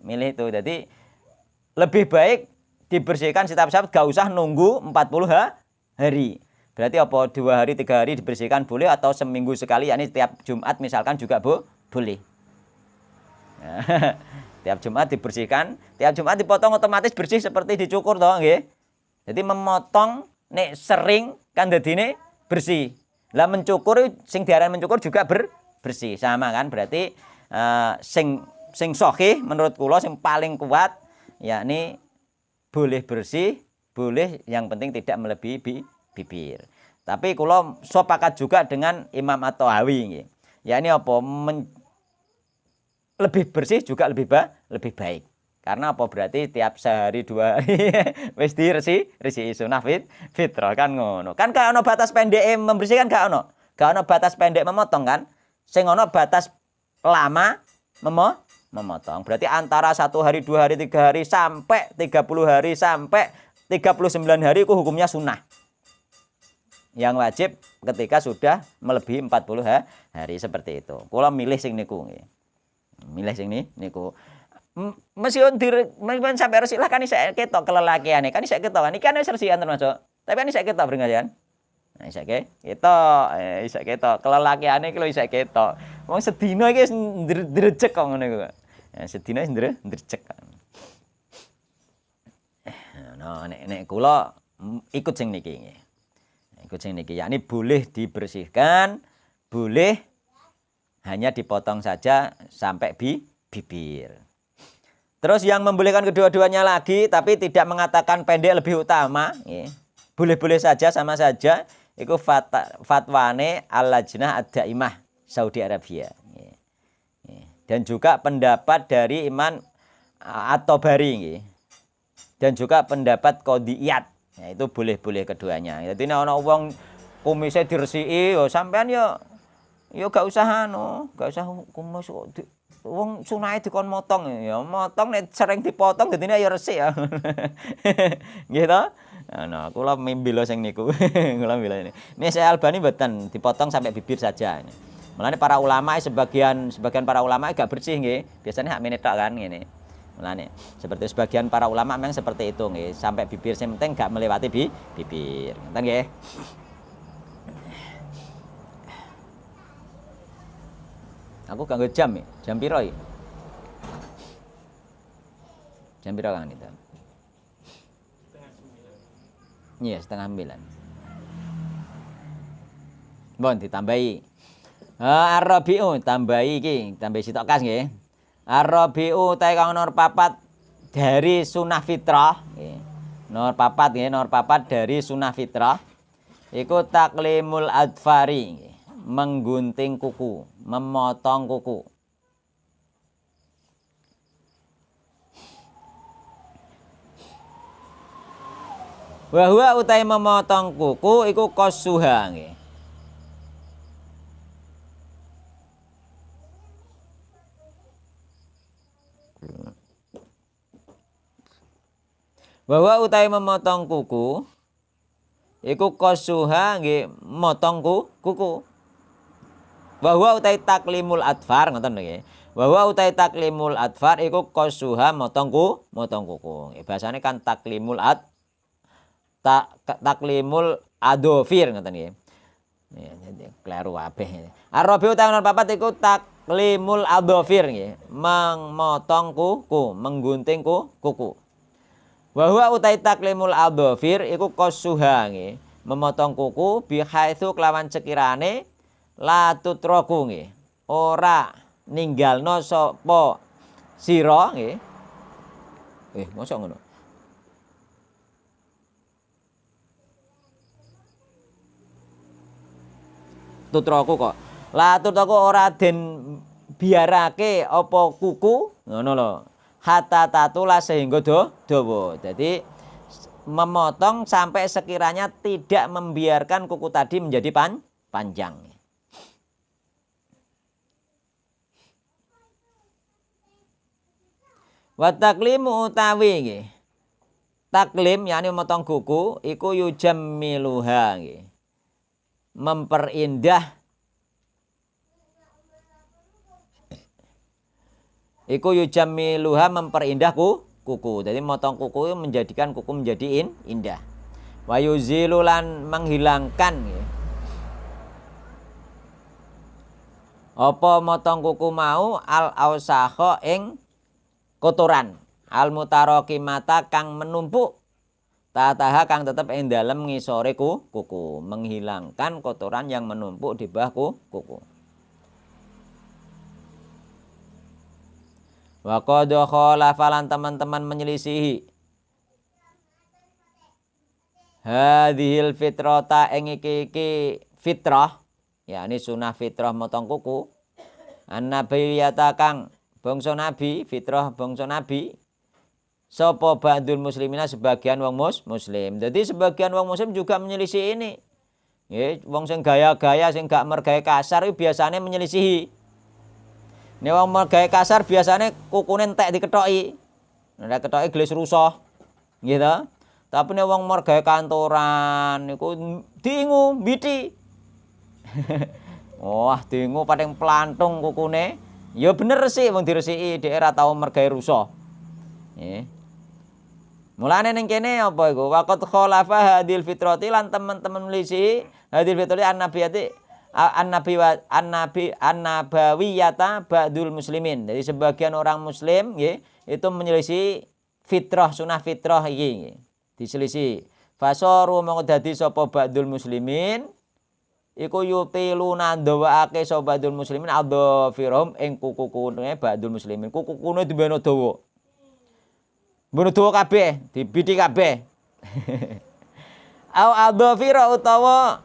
Jadi lebih baik dibersihkan setiap saat, gak usah nunggu 40 hari. Berarti apa? 2 hari, 3 hari dibersihkan boleh, atau seminggu sekali, yakni tiap Jumat misalkan juga boleh. Nah, tiap Jumat dibersihkan, tiap Jumat dipotong otomatis bersih seperti dicukur toh nggih. Jadi memotong nek sering kan dadine bersih. Lah mencukur sing diaran mencukur juga bersih, sama kan? Berarti sing sahih menurut kula sing paling kuat yakni boleh bersih, boleh yang penting tidak melebihi bibir. Tapi kula sepakat juga dengan Imam At-Tahawi nggih. Yakni apa? Lebih bersih juga lebih baik. Karena apa? Berarti tiap sehari 2 hari wis diresi sunah fitrah kan ngono. Kan gak ono batas pendek membersihkan, gak ono. Gak ono batas pendek memotong kan. Sing ono batas lama memotong. Berarti antara 1 hari, 2 hari, 3 hari sampai 30 hari sampai 39 hari itu hukumnya sunnah. Yang wajib ketika sudah melebihi 40 hari seperti itu. Kula milih sing niku nggih. Milih sing niku. Meskipun sampai resik lah kan isek ketok kelelakiane. Kan isek ketok kan iki kan wis resikan termasuk. Tapi kan isek ketok beringajan. Nah, isek ketok kelelakiane iki lho isek ketok. Wong sedina iki wis ndrecek kok ngene kok. Ya sedina wis ndrecek. Nah, nek kula ikut sing niki nggih. Ikut sing niki, yakni boleh dibersihkan, boleh hanya dipotong saja sampai bibir. Terus yang membolehkan kedua-duanya lagi, tapi tidak mengatakan pendek lebih utama, boleh-boleh saja, sama saja. Itu fatwane Al-Lajnah Ad-Daimah Saudi Arabia. Dan juga pendapat dari Imam At-Tabari. Dan juga pendapat Qadhi Iyad. Ya, itu boleh-boleh keduanya. Jadi nek ana wong kumise diresiki, yo sampean yo gak usah gak usah kumis wong sunahe dikon motong ya motong nek sering dipotong dadine ya resik ya. Nggih to? Nah, kula mimbilo sing niku. Kula mimbilo ini. Nek saya Albani mboten dipotong sampai bibir saja. Mulane para ulama sebagian para ulama gak bersih nggih. Biasanya hak menetok kan ngene. Mulane seperti sebagian para ulama memang seperti itu nggih, sampai bibir sing penting gak melewati bibir. Ngoten nggih. Aku gak nggo jam ya. Jam piro iki? Jam piro kan itu? Iya, 8:30. Bon ditambahi. Ar-Rabi'u tambahi iki, tambahi sitok kas nggih. Ar-Rabi'u ta kang nomor 4 dari sunah fitrah nggih. Nomor 4 nggih, nomor 4 dari sunah fitrah. Iku taklimul adfari nggih. Menggunting kuku, memotong kuku. Wahwa utai memotong kuku iku kosuha nggih. Wahwa utai memotong kuku iku kosuha nggih, motong kuku. Wahwa utai taklimul adfar ngoten nggih. Wahwa utai taklimul adfar iku kosuha motong kuku. Bahasane kan taklimul taklimul adofir ngoten nggih. Ya jadi kleru kabeh. Ar-Rabi utai nomor 4 iku taklimul adofir nggih. Memotong kuku, menggunting kuku. Wa huwa utai taklimul adhafir iku qasuha nggih, memotong kuku bihaitsu kelawan sekirane la tutraku nggih, ora ninggalno sapa sira nggih. Mosok ngono. Tutraku kok. La tutraku ora den biarake apa kuku, ngono lho. Hatta tatula sehingga dawa. Jadi memotong sampai sekiranya tidak membiarkan kuku tadi menjadi panjang. Wa taklimu utawi nggih. Taklim yakni memotong kuku iku yujammiluha nggih. Memperindah iku yujammiluha memperindah kuku. Jadi motong kuku menjadikan kuku menjadi indah. Wa yuzilu lan menghilangkan ya. Apa motong kuku mau al ausakha ing kotoran al mutarakimata kang menumpuk tataha kang tetep ing dalem ngisore kuku, menghilangkan kotoran yang menumpuk di bawah kuku. Wa qad khalafa lan teman-teman menyelisihi hadhil fitrata ing iki fitrah, yakni sunah fitrah motong kuku. Annabiyata kang bangsa nabi, fitrah bangsa nabi. Sapa ba'dul muslimina sebagian wong muslim. Jadi sebagian wong muslim juga menyelisih ini. Nggih, wong sing gaya-gaya sing gak mergawe kasar iki biasane menyelisihi. Nek wong mergawe kasar biasane kukune entek dikethoki. Nek kethoki gelis rusuh. Nggih to? Tapi nek wong mergawe kantoran niku diingu mbiti. Wah, diingu pating plantung kukune. Ya bener resik wong diresiki dhek ora tau mergawe rusuh. Nggih. Mulane ning kene apa iku? Waqat khalafa hadil fitrati lan teman-teman melisi hadil fitrati annabawiyata ba'dul muslimin. Jadi sebagian orang muslim nggih itu menyelisih fitrah sunah fitrah iki nggih. Diselisih. Fasaru mongko dadi sapa ba'dul muslimin iku yutiluna ndawaake sapa ba'dul muslimin adhafirum ing kuku-kukune ba'dul muslimin. Kuku-kukune dibeno dawa. Mbono dawa kabeh, dibiti kabeh. Au adhafira utawa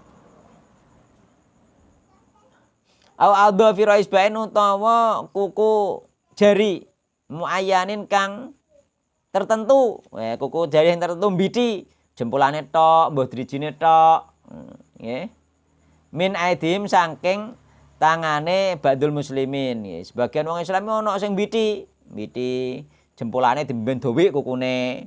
isbain utawa kuku jari muayyanin kang tertentu. Kuku jari yang tertentu mbiti, jempolane tok, mbah drijine tok. Nggih. Min aidim saking tangane ba'dul muslimin. Sebagian wong Islam ono sing mbiti jempolane dimben dawa kukune.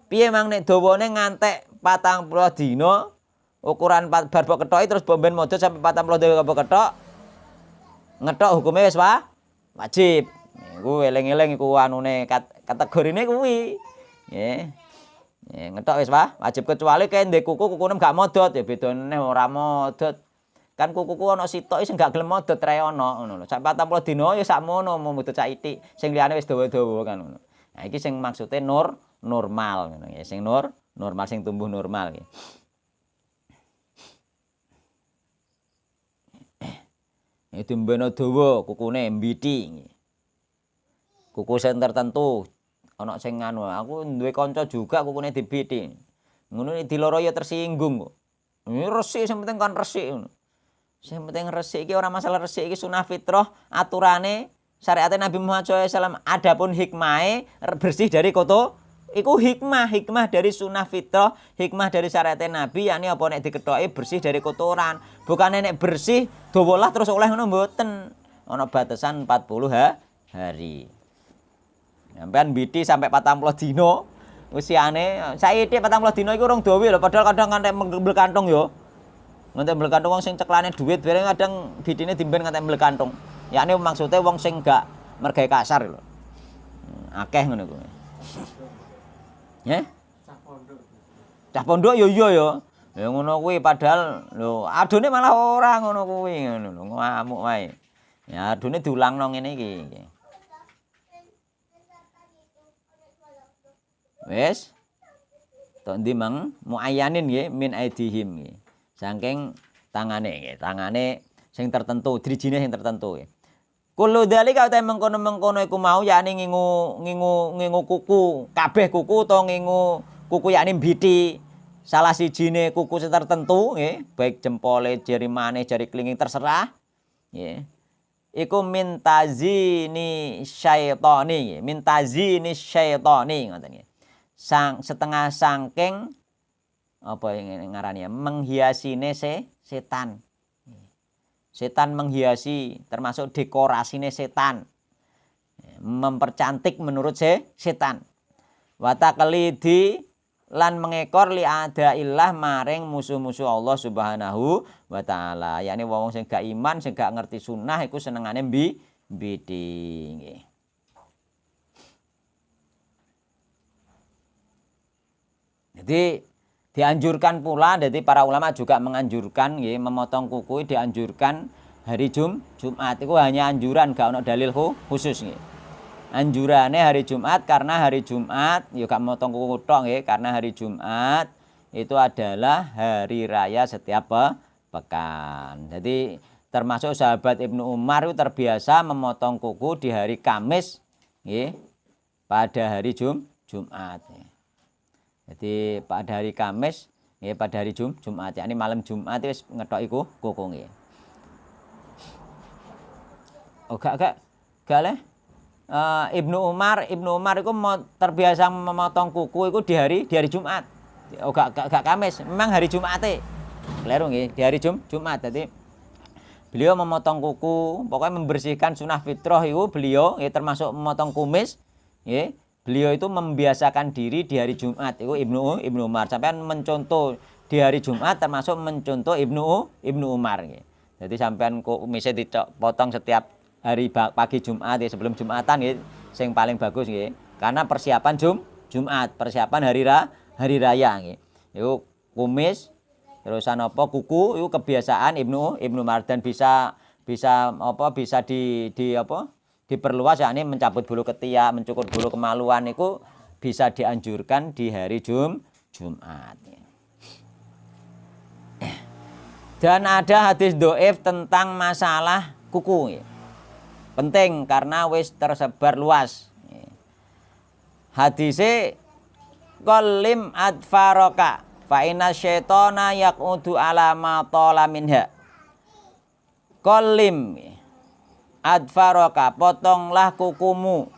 Piye mang nek dawane ngantek 40 dina, ukuran bar mbok kethoki terus bomben modot sampai 40 dina mbok kethok. Ngethok hukume wis wajib. Iku eling-eling iku anune kategorine kuwi. Nggih. Ngethok wis wajib kecuali kae ndek kukune gak modot ya bedane ora modot. Kan kuku ana sitoke sing gak gelem modot trae ana ngono lho. Sak 40 dina ya sakmono mudut sak itik. Sing liyane wis dawa-dawa kan ngono. Nah iki sing maksude normal ngono ya. Sing normal sing tumbuh normal iki. Itu mbeno dawa kukune mbiti. Kuku sing tertentu ana sing anu. Aku duwe kanca juga kukune dibiti. Ngono diloro ya tersinggung kok. Ini resik sing penting kan resik ngono. Sing penting resik iki ora masalah resik iki sunah fitrah aturane syariat Nabi Muhammad SAW. Adapun hikmahe bersih dari kotor iku hikmah dari sunah fitrah, hikmah dari syariat Nabi yakni apa nek dikethoki bersih dari kotoran. Bukan nek bersih dawalah terus oleh ngono mboten. Ana batasan 40 hari. Sampeyan biti sampai 40 dina usiane saiki 40 dina iku urung dawa lho padahal kadang ngantek mbel kantung yo. Ngantek mbel kantung wong sing ceklane dhuwit bareng kadang bidine dimben ngantek mbel kantung. Yakni maksudnya wong sing gak mergawe kasar lho. Akeh ngono kuwi. Nggih? Cah pondok yo iya ya. Ya ngono kuwi padahal lho adone malah ora ngono kuwi ngono lho ngamuk wae. Ya adone diulangno ngene iki. Wis tok ndi mang muayyanin nggih min aidihim nggih. Saking tangane nggih, tangane sing tertentu, drijine sing tertentu nggih. Kullu dzalika ta mengkono-mengkono iku mau yakni ngingu kuku, kabeh kuku utawa ngingu kuku yakni mbiti salah sijine kuku sing tertentu nggih, baik jempole, jari maneh, jari kelingking terserah nggih. Iku mintazini syaitani, mintazini syaitani ngoten nggih. Setengah sangking apa yang ngarani menghiasine setan. Setan menghiasi, termasuk dekorasine setan. Mempercantik menurut setan. Wa taqlidi lan mengekor li adaillah maring musuh-musuh Allah Subhanahu wa taala. Yakni wong sing gak iman, sing gak ngerti sunnah iku senengane mbiti nggih. Jadi dianjurkan pula, jadi para ulama juga menganjurkan nggih memotong kuku dianjurkan hari Jumat. Itu hanya anjuran, gak ono dalil khusus nggih. Anjurane hari Jumat karena hari Jumat ya gak memotong kuku tok nggih, karena hari Jumat itu adalah hari raya setiap pekan. Jadi termasuk sahabat Ibnu Umar itu terbiasa memotong kuku di hari Kamis nggih, pada hari Jumat. Jadi pada hari Kamis, ya pada hari Jumat, yakni malam Jumat wis ngethok iku kuku nggih. Oh gak le. Ibnu Umar iku terbiasa memotong kuku iku di hari Jumat. Oh gak Kamis, memang hari Jumate. Kleru nggih, di hari Jumat. Jadi beliau memotong kuku, pokoknya membersihkan sunah fitrah itu beliau, ya termasuk memotong kumis, ya. Beliau itu membiasakan diri di hari Jumat. Itu Ibnu Umar. Sampean mencontoh di hari Jumat termasuk mencontoh Ibnu Umar. Jadi sampean kumisnya dipotong setiap hari pagi Jumat, ya, sebelum Jumatan, ya, yang paling bagus. Ya. Karena persiapan Jumat, persiapan hari raya. Ya. Itu kumis, terusan apa kuku, itu kebiasaan Ibnu Umar dan bisa diperluas, yakni mencabut bulu ketiak, mencukur bulu kemaluan itu bisa dianjurkan di hari Jumat. Dan ada hadis dhaif tentang masalah kuku. Penting karena wis tersebar luas. Hadise qallim adfaraka fa inna syaitana yaqudu ala ma tala minha. Qallim adfaraka, potonglah kukumu.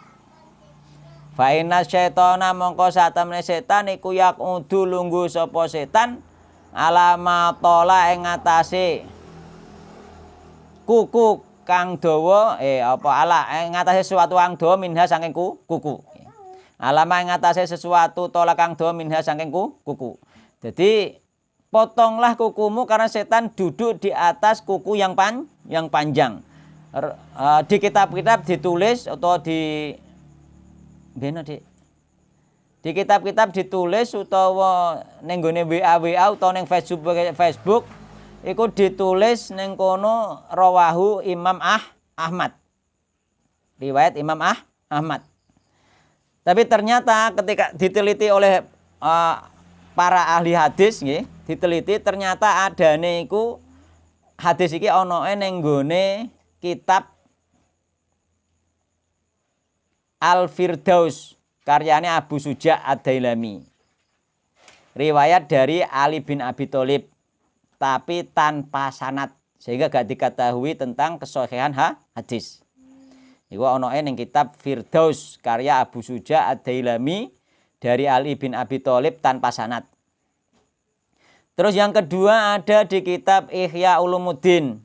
Fa inna syaitana mongko satemene setan iku yaqudu lungguh sapa setan alama tola ing ngatasé kuku kang dawa ing ngatasé sesuatu kang dawa minha saking kuku. Alama ing ngatasé sesuatu tola kang dawa minha saking kuku. Jadi potonglah kukumu karena setan duduk di atas kuku yang panjang. Di kitab-kitab ditulis atau di kitab-kitab ditulis utawa ning gone WA utawa ning Facebook iku ditulis ning kono rawahu Imam Ahmad. Riwayat Imam Ahmad. Tapi ternyata ketika diteliti oleh para ahli hadis nggih, diteliti ternyata adane iku hadis iki ana ning gone kitab Al-Firdaus karyane Abu Suja Ad-Dailami. Riwayat dari Ali bin Abi Thalib tapi tanpa sanad sehingga gak diketahui tentang kesahihan hadis. Iku ana ning kitab Firdaus karya Abu Suja Ad-Dailami dari Ali bin Abi Thalib tanpa sanad. Terus yang kedua ada di kitab Ihya Ulumuddin.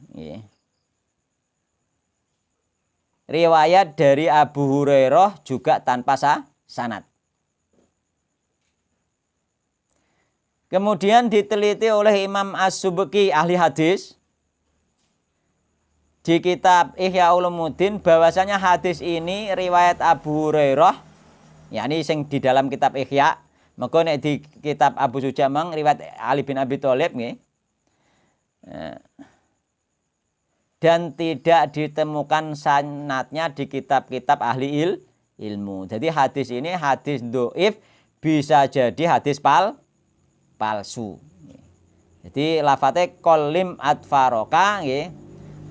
Riwayat dari Abu Hurairah juga tanpa sanad. Kemudian diteliti oleh Imam As-Subki ahli hadis di kitab Ihya Ulumuddin bahwasanya hadis ini riwayat Abu Hurairah, yakni sing di dalam kitab Ihya, maka nek di kitab Abu Suja mang riwayat Ali bin Abi Thalib nggih. Dan tidak ditemukan sanadnya di kitab-kitab ahli ilmu. Jadi hadis ini hadis dhaif bisa jadi hadis palsu. Jadi lafate kolim adfaroka nggih,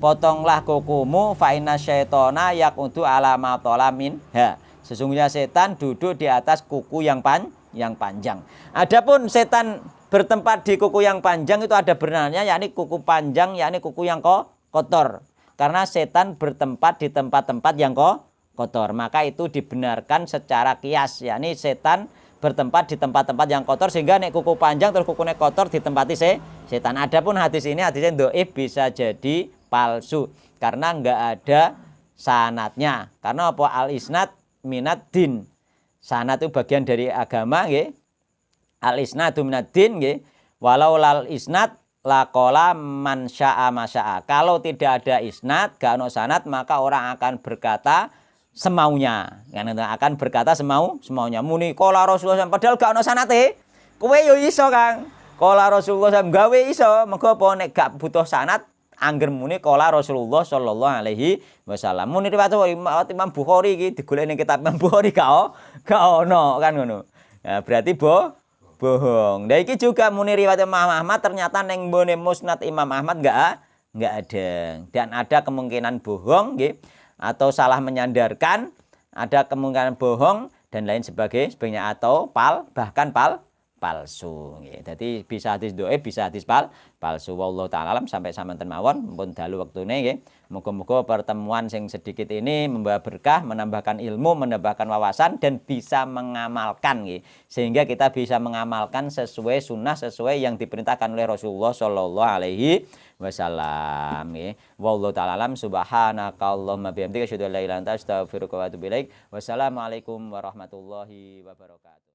potonglah kukumu fa inna syaitona yaqudu ala ma talamin ha. Sesungguhnya setan duduk di atas kuku yang panjang. Adapun setan bertempat di kuku yang panjang itu ada benarnya, yakni kuku panjang, yakni kuku yang kotor. Karena setan bertempat di tempat-tempat yang kotor, maka itu dibenarkan secara kias, yakni setan bertempat di tempat-tempat yang kotor, sehingga nek kuku panjang terus kukunya kotor ditempati setan. Adapun hadis ini hadisnya dhaif, bisa jadi palsu karena enggak ada sanatnya. Karena apa? Al isnad minad din. Sanad itu bagian dari agama nggih. Al isnadu minad din nggih. Walau lal isnad laqala man syaa masyaa. Kalau tidak ada isnad, gak ono sanad, maka orang akan berkata semaunya. Akan berkata semaunya. Muni qala Rasulullah padahal gak ono sanate. Kowe yo iso, Kang. Qala Rasulullah gawe iso. Mergo apa nek gak butuh sanad angger muni qala Rasulullah sallallahu alaihi wasallam. Muni riwayat Imam Bukhari iki digoleki ning kitab Imam Bukhari gak ono kan ngono. Ya, berarti bohong. Nah iki juga muni riwayat Imam Ahmad ternyata ning mbone Musnad Imam Ahmad enggak ada. Dan ada kemungkinan bohong nggih atau salah menyandarkan, ada kemungkinan bohong dan lain sebagainya atau bahkan palsu. Jadi bisa hadis dhaif, bisa hadis palsu. Wallahu taala alam. Sampai samanten mawon mumpun dalu wektune nggih. Muga-muga pertemuan sing sedikit ini membawa berkah, menambahkan ilmu, menambahkan wawasan dan bisa mengamalkan nggih. Sehingga kita bisa mengamalkan sesuai sunnah, sesuai yang diperintahkan oleh Rasulullah sallallahu alaihi wasallam nggih. Wallahu taala alam. Subhanakallahumma bihamdika asyhadu an la ilaha illa anta astaghfiruka wa atubu ilaik. Wassalamualaikum warahmatullahi wabarakatuh.